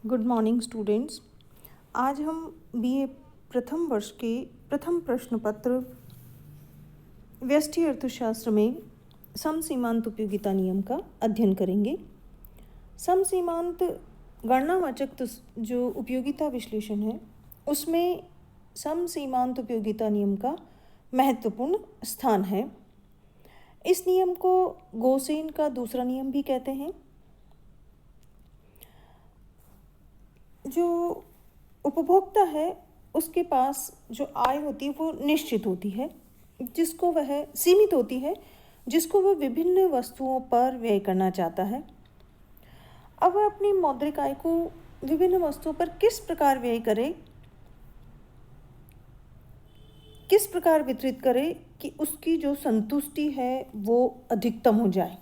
Good morning students. आज हम BA प्रथम वर्ष के प्रथम प्रश्न पत्र व्यष्टि अर्थशास्त्र में समसीमांत उपयोगिता नियम का अध्ययन करेंगे। समसीमांत गणनावाचक जो उपयोगिता विश्लेषण है उसमें समसीमांत उपयोगिता नियम का महत्वपूर्ण स्थान है। इस नियम को गोसेन का दूसरा नियम भी कहते हैं। जो उपभोक्ता है उसके पास जो आय होती है वो निश्चित होती है, जिसको वह सीमित होती है, जिसको वह विभिन्न वस्तुओं पर व्यय करना चाहता है। अब वह अपनी मौद्रिक आय को विभिन्न वस्तुओं पर किस प्रकार व्यय करे, किस प्रकार वितरित करे कि उसकी जो संतुष्टि है वो अधिकतम हो जाए।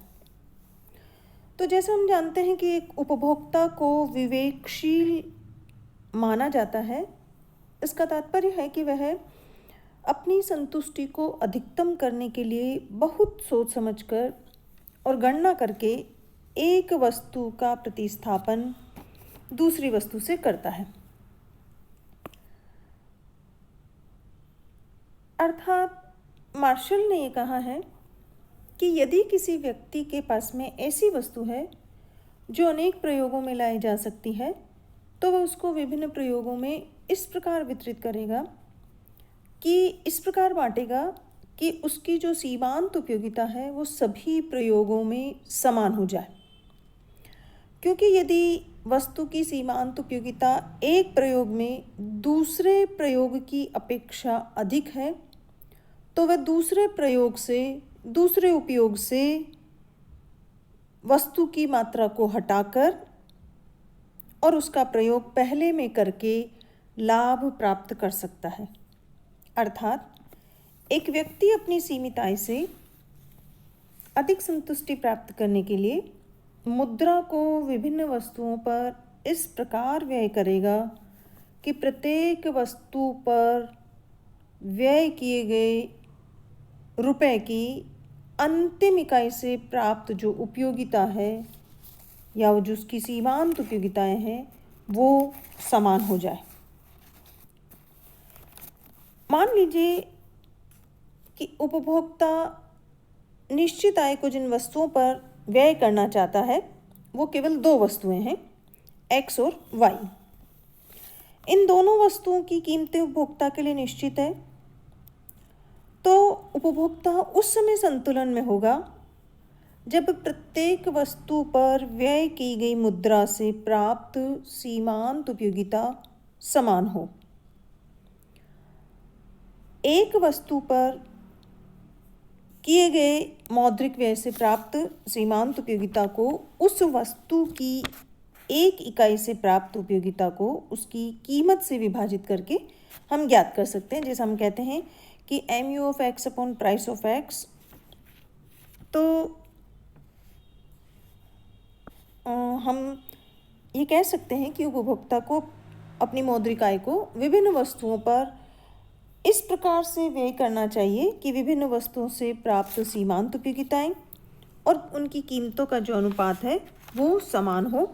तो जैसे हम जानते हैं कि एक उपभोक्ता को विवेकशील माना जाता है। इसका तात्पर्य है कि वह अपनी संतुष्टि को अधिकतम करने के लिए बहुत सोच समझकर और गणना करके एक वस्तु का प्रतिस्थापन दूसरी वस्तु से करता है। अर्थात मार्शल ने ये कहा है कि यदि किसी व्यक्ति के पास में ऐसी वस्तु है जो अनेक प्रयोगों में लाई जा सकती है तो वह उसको विभिन्न प्रयोगों में इस प्रकार वितरित करेगा कि इस प्रकार बांटेगा कि उसकी जो सीमांत उपयोगिता है वो सभी प्रयोगों में समान हो जाए। क्योंकि यदि वस्तु की सीमांत उपयोगिता एक प्रयोग में दूसरे प्रयोग की अपेक्षा अधिक है तो वह दूसरे प्रयोग से, दूसरे उपयोग से वस्तु की मात्रा को हटाकर और उसका प्रयोग पहले में करके लाभ प्राप्त कर सकता है। अर्थात एक व्यक्ति अपनी सीमित आय से अधिक संतुष्टि प्राप्त करने के लिए मुद्रा को विभिन्न वस्तुओं पर इस प्रकार व्यय करेगा कि प्रत्येक वस्तु पर व्यय किए गए रुपए की अंतिम इकाई से प्राप्त जो उपयोगिता है या जो उसकी सीमांत उपयोगिताएं हैं वो समान हो जाए। मान लीजिए कि उपभोक्ता निश्चित आय को जिन वस्तुओं पर व्यय करना चाहता है वो केवल दो वस्तुएं हैं, X और Y। इन दोनों वस्तुओं की कीमतें उपभोक्ता के लिए निश्चित है तो उपभोक्ता उस समय संतुलन में होगा जब प्रत्येक वस्तु पर व्यय की गई मुद्रा से प्राप्त सीमांत उपयोगिता समान हो। एक वस्तु पर किए गए मौद्रिक व्यय से प्राप्त सीमांत उपयोगिता को उस वस्तु की एक इकाई से प्राप्त उपयोगिता को उसकी कीमत से विभाजित करके हम ज्ञात कर सकते हैं। जैसे हम कहते हैं कि MU of X upon price of X। तो हम ये कह सकते हैं कि उपभोक्ता को अपनी मौद्रिक आय को विभिन्न वस्तुओं पर इस प्रकार से व्यय करना चाहिए कि विभिन्न वस्तुओं से प्राप्त सीमांत उपयोगिताएं और उनकी कीमतों का जो अनुपात है वो समान हो।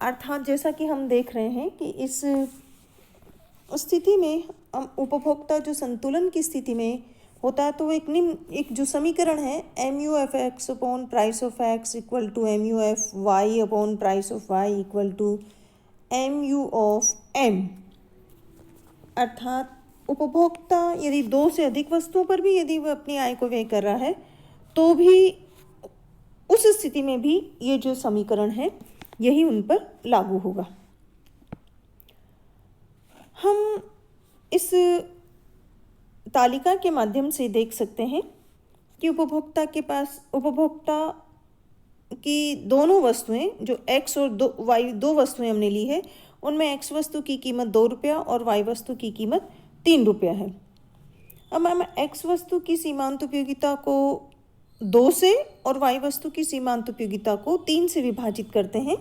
अर्थात जैसा कि हम देख रहे हैं कि इस स्थिति में हम उपभोक्ता जो संतुलन की स्थिति में होता है तो एक जो समीकरण है MU of X upon price of X equal to MU of Y upon price of Y equal to MU of M। अर्थात उपभोक्ता यदि दो से अधिक वस्तुओं पर भी यदि वह अपनी आय को व्यय कर रहा है तो भी उस स्थिति में भी ये जो समीकरण है यही उन पर लागू होगा। हम इस तालिका के माध्यम से देख सकते हैं कि उपभोक्ता की दोनों वस्तुएं जो X और Y दो वस्तुएं हमने ली है उनमें X वस्तु की कीमत 2 रुपया और Y वस्तु की कीमत 3 रुपया है। अब हम X वस्तु की सीमांत उपयोगिता को 2 से और Y वस्तु की सीमांत उपयोगिता को 3 से विभाजित करते हैं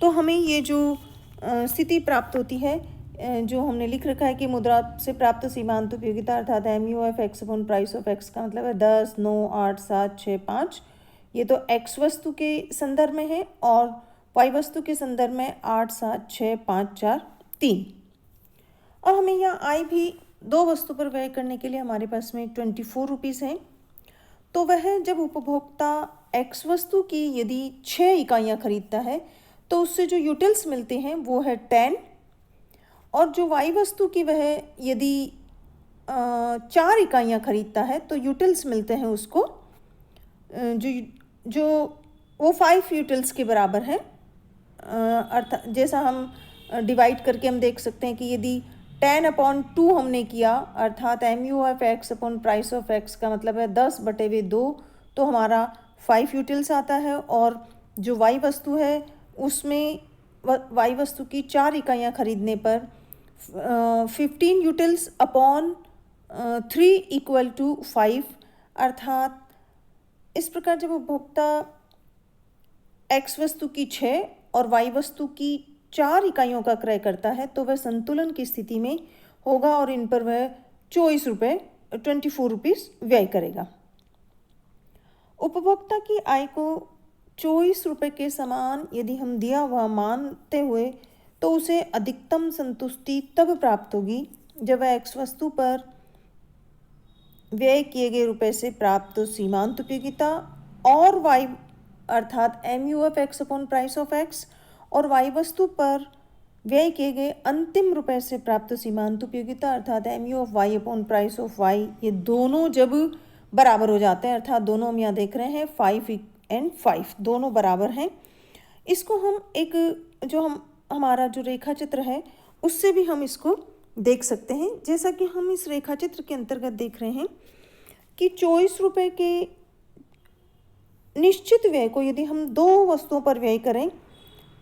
तो हमें ये जो स्थिति प्राप्त होती है, जो हमने लिख रखा है कि मुद्रा से प्राप्त सीमांत उपयोगिता अर्थात MU of X upon price of X का मतलब है 10, 9, 8, 7, 6, 5। ये तो X वस्तु के संदर्भ में है और वाई वस्तु के संदर्भ में 8, 7, 6, 5, 4, 3। और हमें यहाँ आई भी 2 वस्तु पर व्यय करने के लिए हमारे पास में 24 रुपीज़ है। तो वह जब उपभोक्ता एक्स वस्तु की यदि 6 इकाइयाँ खरीदता है तो उससे जो यूटिल्स मिलते हैं वो है 10, और जो वाई वस्तु की वह यदि 4 इकाइयाँ खरीदता है तो यूटिल्स मिलते हैं उसको जो जो वो 5 यूटिल्स के बराबर है। अर्थात जैसा हम डिवाइड करके हम देख सकते हैं कि यदि 10/2 हमने किया, अर्थात MU(x) upon price of x का मतलब है 10/2, तो हमारा 5 यूटिल्स आता है। और जो वाई वस्तु है उसमें वाई वस्तु की 4 इकाइयाँ खरीदने पर 15 यूटिल्स अपॉन 3 = 5, अर्थात इस प्रकार जब उपभोक्ता एक्स वस्तु की 6 और वाई वस्तु की 4 इकाइयों का क्रय करता है तो वह संतुलन की स्थिति में होगा और इन पर वह 24 रुपीज़ व्यय करेगा। उपभोक्ता की आय को 24 रुपये के समान यदि हम दिया हुआ मानते हुए तो उसे अधिकतम संतुष्टि तब प्राप्त होगी जब वह एक्स वस्तु पर व्यय किए गए रुपए से प्राप्त सीमांत उपयोगिता और वाई अर्थात MU(x) upon price of x और वाई वस्तु पर व्यय किए गए अंतिम रुपए से प्राप्त सीमांत उपयोगिता अर्थात MU(y) upon price of y, ये दोनों जब बराबर हो जाते हैं, अर्थात दोनों हम यहाँ देख रहे हैं 5 और 5 दोनों बराबर हैं। इसको हम एक जो हमारा जो रेखा चित्र है उससे भी हम इसको देख सकते हैं। जैसा कि हम इस रेखा चित्र के अंतर्गत देख रहे हैं कि 24 रुपये के निश्चित व्यय को यदि हम 2 वस्तुओं पर व्यय करें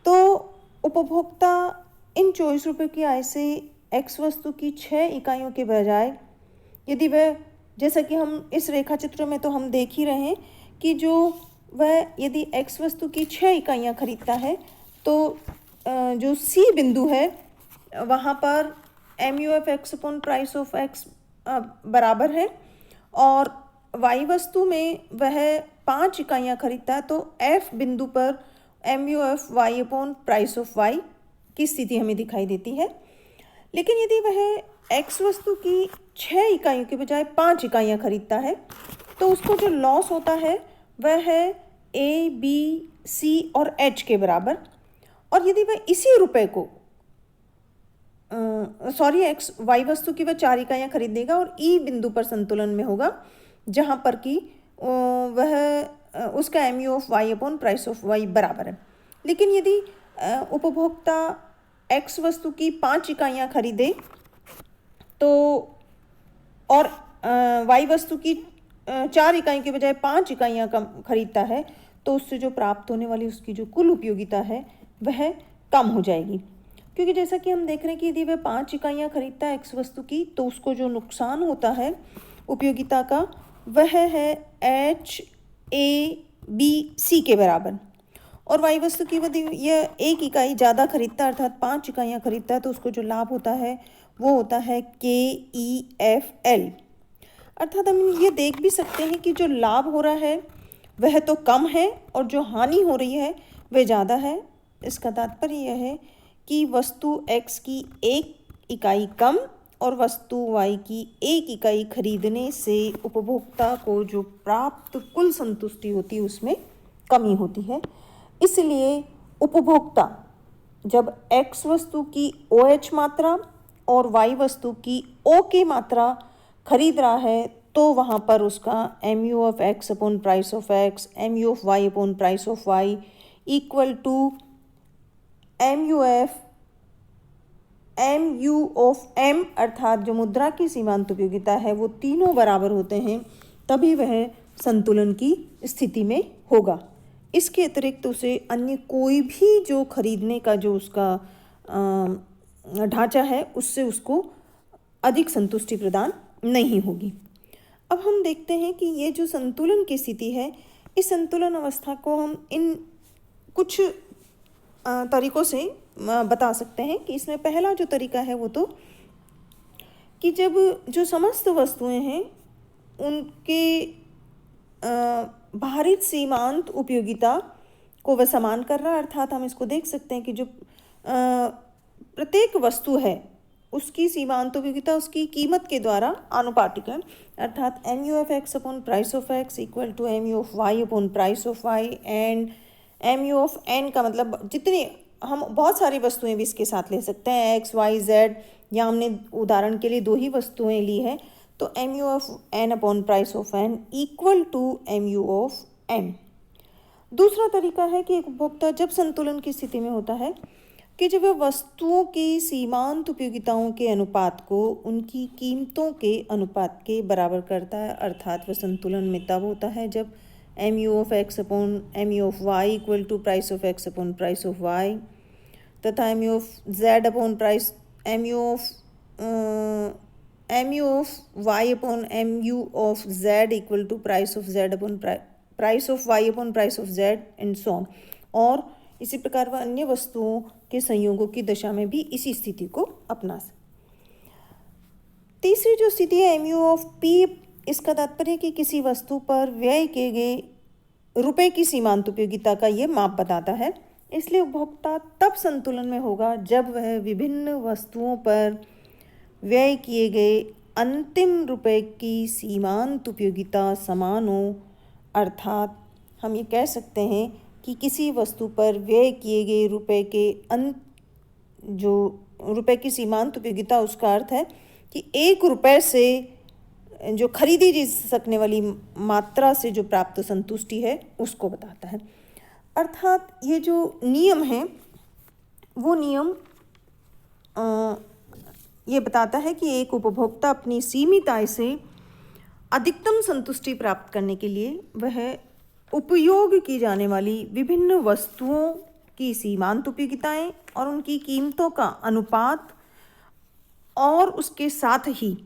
तो उपभोक्ता इन 24 रुपये की आय से एक्स वस्तु की 6 इकाइयों के बजाय यदि वह, जैसा कि हम इस रेखा चित्र में तो हम देख ही रहे हैं कि जो वह यदि एक्स वस्तु की 6 इकाइयाँ खरीदता है तो जो सी बिंदु है वहाँ पर MU(x) upon price of x बराबर है, और वाई वस्तु में वह 5 इकाइयाँ खरीदता है तो F बिंदु पर MU(y) upon price of y की स्थिति हमें दिखाई देती है। लेकिन यदि वह x वस्तु की 6 इकाइयों के बजाय 5 इकाइयाँ खरीदता है तो उसको जो लॉस होता है वह है A, B, C और H के बराबर। और यदि वह इसी रुपए को वाई वस्तु की वह 4 इकाइयाँ खरीदेगा और E बिंदु पर संतुलन में होगा जहाँ पर कि वह उसका MU(y) upon price of y बराबर है। लेकिन यदि उपभोक्ता x वस्तु की 5 इकाइयाँ खरीदे तो और y वस्तु की 4 इकाइयों के बजाय 5 इकाइयाँ कम खरीदता है तो उससे जो प्राप्त होने वाली उसकी जो कुल उपयोगिता है वह कम हो जाएगी, क्योंकि जैसा कि हम देख रहे हैं कि यदि वह 5 इकाइयाँ खरीदता है एक्स वस्तु की तो उसको जो नुकसान होता है उपयोगिता का वह है H, A, B, C के बराबर। और वाई वस्तु की यदि यह 1 इकाई ज़्यादा खरीदता है अर्थात 5 इकाइयाँ खरीदता है तो उसको जो लाभ होता है वो होता है K, E, F, L। अर्थात हम ये देख भी सकते हैं कि जो लाभ हो रहा है वह तो कम है और जो हानि हो रही है वह ज़्यादा है। इसका तात्पर्य यह है कि वस्तु x की 1 इकाई कम और वस्तु y की 1 इकाई खरीदने से उपभोक्ता को जो प्राप्त कुल संतुष्टि होती है उसमें कमी होती है। इसलिए उपभोक्ता जब x वस्तु की OH मात्रा और y वस्तु की OK मात्रा खरीद रहा है तो वहाँ पर उसका MU(x) upon price of x, MU(y) upon price of y equal to MU(m) अर्थात जो मुद्रा की सीमांत उपयोगिता है वो तीनों बराबर होते हैं, तभी वह संतुलन की स्थिति में होगा। इसके अतिरिक्त उसे अन्य कोई भी जो खरीदने का जो उसका ढांचा है उससे उसको अधिक संतुष्टि प्रदान नहीं होगी। अब हम देखते हैं कि ये जो संतुलन की स्थिति है इस संतुलन अवस्था को हम इन कुछ तरीकों से बता सकते हैं कि इसमें पहला जो तरीका है वो तो कि जब जो समस्त वस्तुएं हैं उनके भारित सीमांत उपयोगिता को वह समान कर रहा है, अर्थात हम इसको देख सकते हैं कि जो प्रत्येक वस्तु है उसकी सीमांत उपयोगिता उसकी कीमत के द्वारा आनुपातिक है, अर्थात M U of X upon price of X equal to M U of Y upon price of Y and M U of N का मतलब जितनी हम बहुत सारी वस्तुएं भी इसके साथ ले सकते हैं, एक्स वाई जेड, या हमने उदाहरण के लिए 2 ही वस्तुएं ली है तो M U of N upon price of N equal to M U of N. दूसरा तरीका है कि एक उपभोक्ता जब संतुलन की स्थिति में होता है कि जब वह वस्तुओं की सीमांत उपयोगिताओं के अनुपात को उनकी कीमतों के अनुपात के बराबर करता है, अर्थात वह संतुलन में तब होता है जब M U of X upon M U of Y equal to price of X upon price of Y तथा M U of Z upon price M U of Y upon M U of Z equal to price of Z upon price of Y upon price of Z and so on. और इसी प्रकार वह अन्य वस्तुओं के संयोगों की दशा में भी इसी स्थिति को अपना सकते। तीसरी जो स्थिति है एम यू ऑफ पी, इसका तात्पर्य है कि किसी वस्तु पर व्यय किए गए रुपए की सीमांत उपयोगिता का ये माप बताता है। इसलिए उपभोक्ता तब संतुलन में होगा जब वह विभिन्न वस्तुओं पर व्यय किए गए अंतिम रुपए की सीमांत उपयोगिता समान हो, अर्थात हम ये कह सकते हैं कि किसी वस्तु पर व्यय किए गए जो रुपए की सीमांत उपयोगिता, उसका अर्थ है कि 1 रुपये से जो खरीदी जा सकने वाली मात्रा से जो प्राप्त संतुष्टि है उसको बताता है। अर्थात ये जो नियम है वो नियम ये बताता है कि एक उपभोक्ता अपनी सीमित आय से अधिकतम संतुष्टि प्राप्त करने के लिए वह उपयोग की जाने वाली विभिन्न वस्तुओं की सीमांत उपयोगिताएं और उनकी कीमतों का अनुपात और उसके साथ ही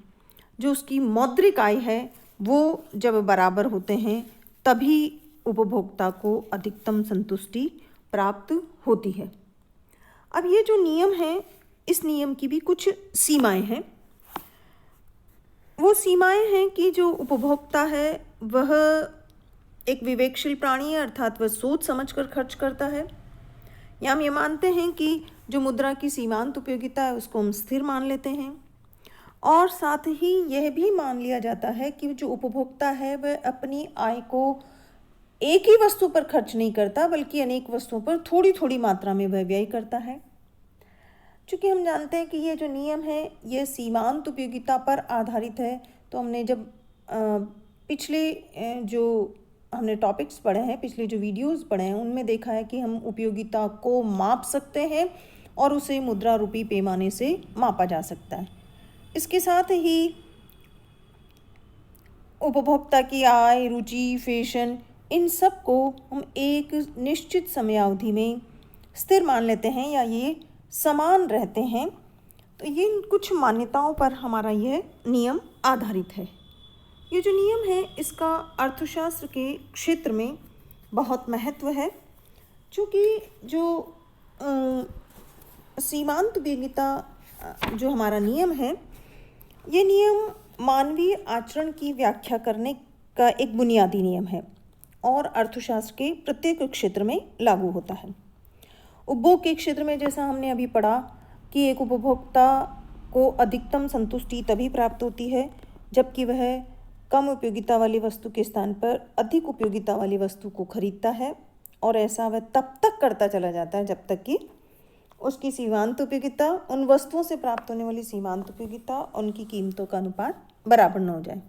जो उसकी मौद्रिक आय है वो जब बराबर होते हैं तभी उपभोक्ता को अधिकतम संतुष्टि प्राप्त होती है। अब ये जो नियम है इस नियम की भी कुछ सीमाएं हैं। वो सीमाएं हैं कि जो उपभोक्ता है वह एक विवेकशील प्राणी है, अर्थात वह सोच समझकर खर्च करता है। या हम ये मानते हैं कि जो मुद्रा की सीमांत उपयोगिता है उसको हम स्थिर मान लेते हैं, और साथ ही यह भी मान लिया जाता है कि जो उपभोक्ता है वह अपनी आय को एक ही वस्तु पर खर्च नहीं करता बल्कि अनेक वस्तुओं पर थोड़ी थोड़ी मात्रा में वह व्यय करता है। चूँकि हम जानते हैं कि ये जो नियम है ये सीमांत उपयोगिता पर आधारित है, तो हमने जब पिछले जो हमने टॉपिक्स पढ़े हैं, पिछले जो वीडियोस पढ़े हैं, उनमें देखा है कि हम उपयोगिता को माप सकते हैं और उसे मुद्रा रूपी पैमाने से मापा जा सकता है। इसके साथ ही उपभोक्ता की आय, रुचि, फैशन, इन सब को हम एक निश्चित समयावधि में स्थिर मान लेते हैं या ये समान रहते हैं। तो ये कुछ मान्यताओं पर हमारा यह नियम आधारित है। ये जो नियम है इसका अर्थशास्त्र के क्षेत्र में बहुत महत्व है, क्योंकि जो सीमांत उपयोगिता जो हमारा नियम है ये नियम मानवीय आचरण की व्याख्या करने का एक बुनियादी नियम है और अर्थशास्त्र के प्रत्येक क्षेत्र में लागू होता है। उपभोग के क्षेत्र में जैसा हमने अभी पढ़ा कि एक उपभोक्ता को अधिकतम संतुष्टि तभी प्राप्त होती है जबकि वह कम उपयोगिता वाली वस्तु के स्थान पर अधिक उपयोगिता वाली वस्तु को खरीदता है, और ऐसा वह तब तक करता चला जाता है जब तक कि उसकी सीमांत उपयोगिता उन वस्तुओं से प्राप्त होने वाली सीमांत उपयोगिता उनकी कीमतों का अनुपात बराबर न हो जाए।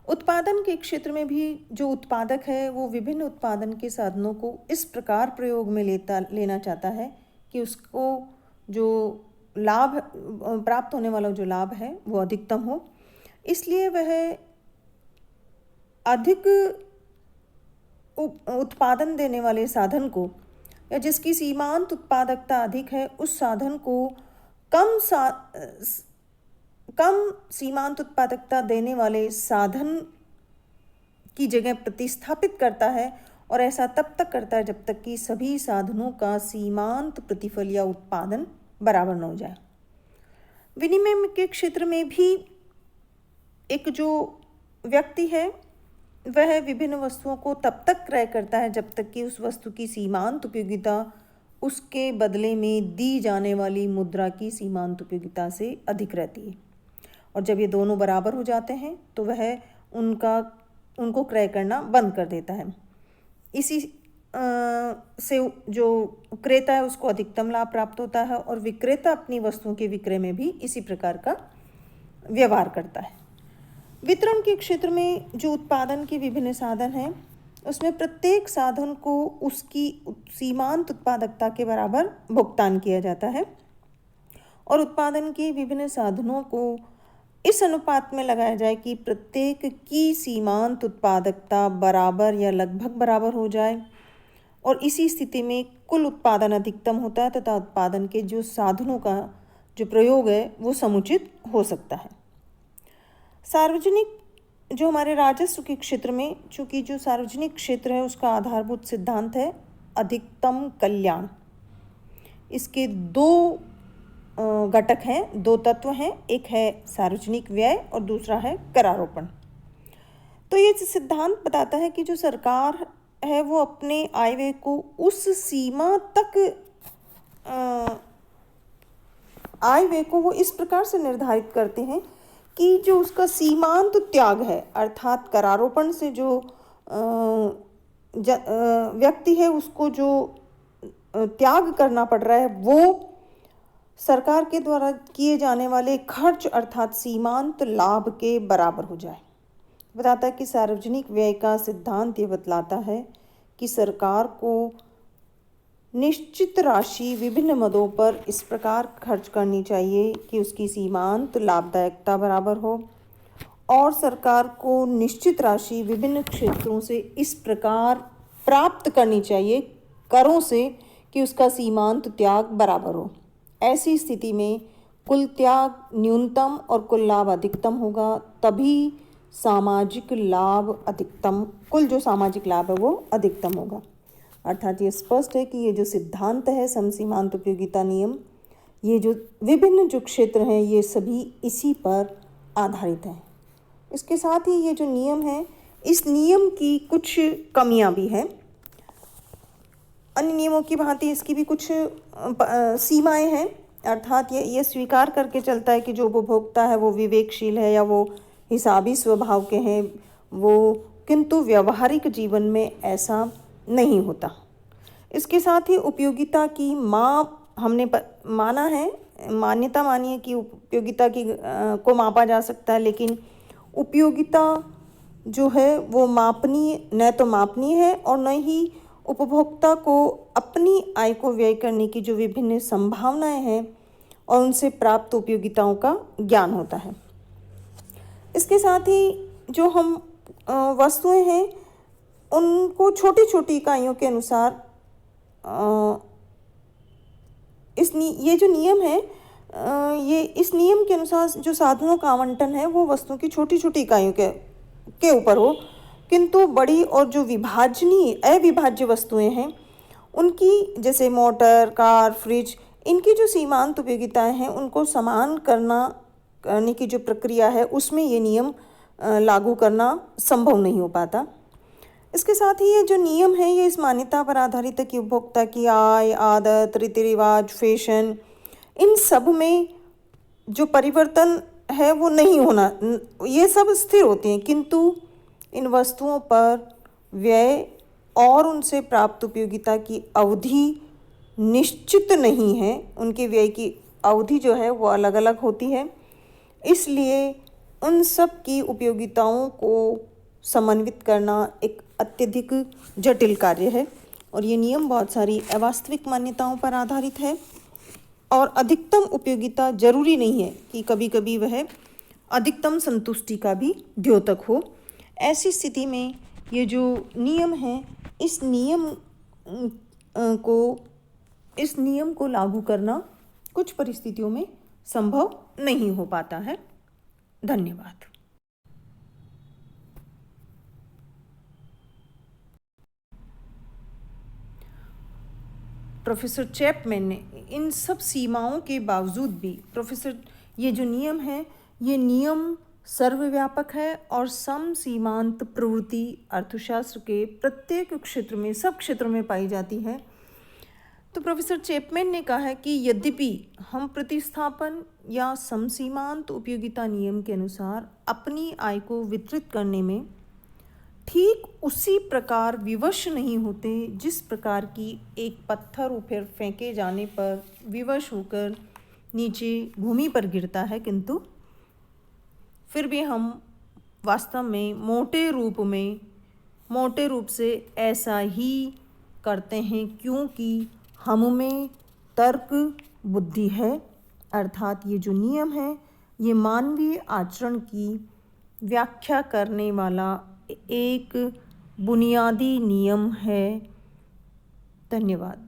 उत्पादन के क्षेत्र में भी जो उत्पादक है वो विभिन्न उत्पादन के साधनों को इस प्रकार प्रयोग में लेना चाहता है कि उसको जो लाभ प्राप्त होने वाला जो लाभ है वो अधिकतम हो। इसलिए वह अधिक उत्पादन देने वाले साधन को या जिसकी सीमांत उत्पादकता अधिक है उस साधन को कम सीमांत उत्पादकता देने वाले साधन की जगह प्रतिस्थापित करता है, और ऐसा तब तक करता है जब तक कि सभी साधनों का सीमांत प्रतिफल या उत्पादन बराबर न हो जाए। विनिमय के क्षेत्र में भी एक जो व्यक्ति है वह विभिन्न वस्तुओं को तब तक क्रय करता है जब तक कि उस वस्तु की सीमांत उपयोगिता उसके बदले में दी जाने वाली मुद्रा की सीमांत उपयोगिता से अधिक रहती है। और जब ये दोनों बराबर हो जाते हैं तो वह उनको क्रय करना बंद कर देता है। इसी से जो क्रेता है उसको अधिकतम लाभ प्राप्त होता है और विक्रेता अपनी वस्तुओं के विक्रय में भी इसी प्रकार का व्यवहार करता है। वितरण के क्षेत्र में जो उत्पादन के विभिन्न साधन हैं उसमें प्रत्येक साधन को उसकी सीमांत उत्पादकता के बराबर भुगतान किया जाता है और उत्पादन के विभिन्न साधनों को इस अनुपात में लगाया जाए कि प्रत्येक की सीमांत उत्पादकता बराबर या लगभग बराबर हो जाए और इसी स्थिति में कुल उत्पादन अधिकतम होता है तथा उत्पादन के जो साधनों का जो प्रयोग है वो समुचित हो सकता है। सार्वजनिक जो हमारे राजस्व के क्षेत्र में, चूँकि जो सार्वजनिक क्षेत्र है उसका आधारभूत सिद्धांत है अधिकतम कल्याण। इसके दो घटक हैं, दो तत्व हैं, एक है सार्वजनिक व्यय और दूसरा है करारोपण। तो ये सिद्धांत बताता है कि जो सरकार है वो अपने आय व्यय को उस सीमा तक आय व्यय को वो इस प्रकार से निर्धारित करते हैं कि जो उसका सीमांत त्याग है, अर्थात करारोपण से जो व्यक्ति है उसको जो त्याग करना पड़ रहा है वो सरकार के द्वारा किए जाने वाले खर्च अर्थात सीमांत लाभ के बराबर हो जाए। बताता है कि सार्वजनिक व्यय का सिद्धांत ये बतलाता है कि सरकार को निश्चित राशि विभिन्न मदों पर इस प्रकार खर्च करनी चाहिए कि उसकी सीमांत लाभदायकता बराबर हो और सरकार को निश्चित राशि विभिन्न क्षेत्रों से इस प्रकार प्राप्त करनी चाहिए करों से कि उसका सीमांत त्याग बराबर हो। ऐसी स्थिति में कुल त्याग न्यूनतम और कुल लाभ अधिकतम होगा, तभी सामाजिक लाभ अधिकतम, कुल जो सामाजिक लाभ है वो अधिकतम होगा। अर्थात ये स्पष्ट है कि ये जो सिद्धांत है समसीमांत उपयोगिता नियम, ये जो विभिन्न जो क्षेत्र हैं ये सभी इसी पर आधारित हैं। इसके साथ ही ये जो नियम है, इस नियम की कुछ कमियां भी हैं। अन्य नियमों की भांति इसकी भी कुछ सीमाएं हैं। अर्थात ये स्वीकार करके चलता है कि जो उपभोक्ता है वो विवेकशील है या वो हिसाबी स्वभाव के हैं वो, किंतु व्यवहारिक जीवन में ऐसा नहीं होता। इसके साथ ही उपयोगिता की माप हमने माना है, मान्यता मानी है कि उपयोगिता की को मापा जा सकता है, लेकिन उपयोगिता जो है वो मापनीय न तो मापनीय है और न ही उपभोक्ता को अपनी आय को व्यय करने की जो विभिन्न संभावनाएं हैं और उनसे प्राप्त उपयोगिताओं का ज्ञान होता है। इसके साथ ही जो हम वस्तुएं हैं उनको छोटी छोटी इकाइयों के अनुसार ये जो नियम है ये इस नियम के अनुसार जो साधनों का आवंटन है वो वस्तुओं की छोटी छोटी इकाइयों के ऊपर हो, किंतु बड़ी और जो अविभाज्य वस्तुएं हैं उनकी, जैसे मोटर, कार, फ्रिज, इनकी जो सीमांत उपयोगिताएं हैं उनको समान करने की जो प्रक्रिया है उसमें ये नियम लागू करना संभव नहीं हो पाता। इसके साथ ही ये जो नियम है ये इस मान्यता पर आधारित है कि उपभोक्ता की आय, आदत, रीति रिवाज, फैशन, इन सब में जो परिवर्तन है वो नहीं होना, ये सब स्थिर होती हैं, किंतु इन वस्तुओं पर व्यय और उनसे प्राप्त उपयोगिता की अवधि निश्चित नहीं है। उनके व्यय की अवधि जो है वो अलग अलग होती है, इसलिए उन सब की उपयोगिताओं को समन्वित करना एक अत्यधिक जटिल कार्य है और ये नियम बहुत सारी अवास्तविक मान्यताओं पर आधारित है और अधिकतम उपयोगिता जरूरी नहीं है कि कभी कभी वह अधिकतम संतुष्टि का भी द्योतक हो। ऐसी स्थिति में ये जो नियम है इस नियम को लागू करना कुछ परिस्थितियों में संभव नहीं हो पाता है। धन्यवाद। प्रोफेसर चैपमैन ने इन सब सीमाओं के बावजूद भी ये जो नियम है ये नियम सर्वव्यापक है और समसीमांत प्रवृत्ति अर्थशास्त्र के प्रत्येक क्षेत्र में, सब क्षेत्रों में पाई जाती है। तो प्रोफेसर चैपमैन ने कहा है कि यद्यपि हम प्रतिस्थापन या समसीमांत उपयोगिता नियम के अनुसार अपनी आय को वितरित करने में ठीक उसी प्रकार विवश नहीं होते जिस प्रकार की एक पत्थर ऊपर फेंके जाने पर विवश होकर नीचे भूमि पर गिरता है, किंतु फिर भी हम वास्तव में मोटे रूप से ऐसा ही करते हैं, क्योंकि हम में तर्क बुद्धि है। अर्थात ये जो नियम है ये मानवीय आचरण की व्याख्या करने वाला एक बुनियादी नियम है। धन्यवाद।